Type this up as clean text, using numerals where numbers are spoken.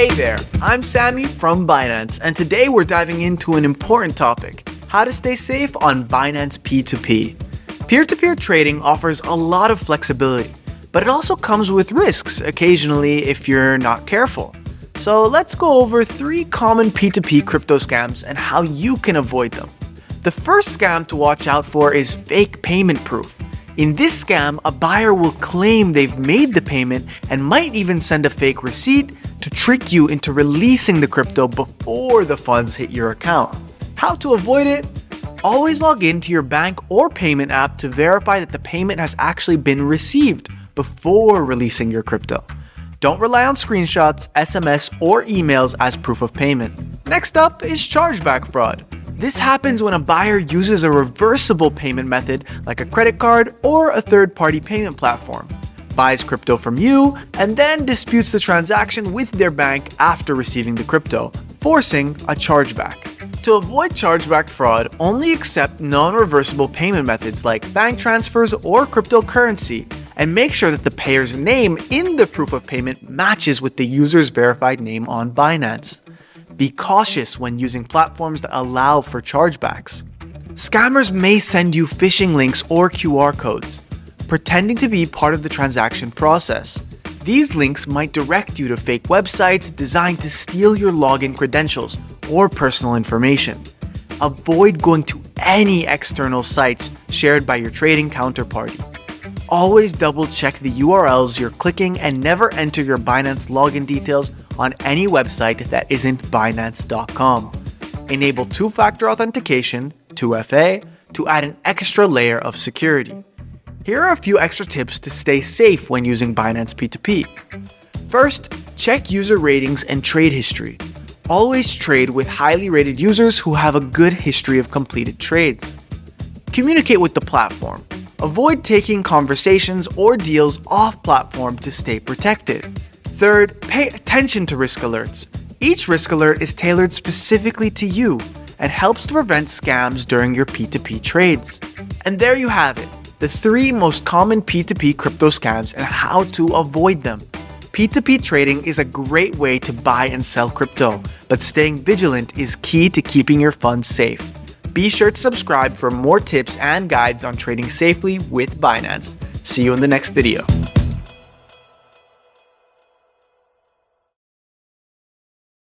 Hey there, I'm Sammy from Binance, and today we're diving into an important topic: how to stay safe on Binance P2P. Peer-to-peer trading offers a lot of flexibility, but it also comes with risks occasionally if you're not careful. So let's go over 3 common P2P crypto scams and how you can avoid them. The first scam to watch out for is fake payment proof. In this scam, a buyer will claim they've made the payment and might even send a fake receipt to trick you into releasing the crypto before the funds hit your account. How to avoid it? Always log into your bank or payment app to verify that the payment has actually been received before releasing your crypto. Don't rely on screenshots, SMS, or emails as proof of payment. Next up is chargeback fraud. This happens when a buyer uses a reversible payment method like a credit card or a third-party payment platform, buys crypto from you, and then disputes the transaction with their bank after receiving the crypto, forcing a chargeback. To avoid chargeback fraud, only accept non-reversible payment methods like bank transfers or cryptocurrency, and make sure that the payer's name in the proof of payment matches with the user's verified name on Binance. Be cautious when using platforms that allow for chargebacks. Scammers may send you phishing links or QR codes, pretending to be part of the transaction process. These links might direct you to fake websites designed to steal your login credentials or personal information. Avoid going to any external sites shared by your trading counterparty. Always double check the URLs you're clicking and never enter your Binance login details on any website that isn't Binance.com. Enable two-factor authentication, 2FA, to add an extra layer of security. Here are a few extra tips to stay safe when using Binance P2P. First, check user ratings and trade history. Always trade with highly rated users who have a good history of completed trades. Communicate with the platform. Avoid taking conversations or deals off platform to stay protected. Third, pay attention to risk alerts. Each risk alert is tailored specifically to you and helps to prevent scams during your P2P trades. And there you have it, the 3 most common P2P crypto scams and how to avoid them. P2P trading is a great way to buy and sell crypto, but staying vigilant is key to keeping your funds safe. Be sure to subscribe for more tips and guides on trading safely with Binance. See you in the next video.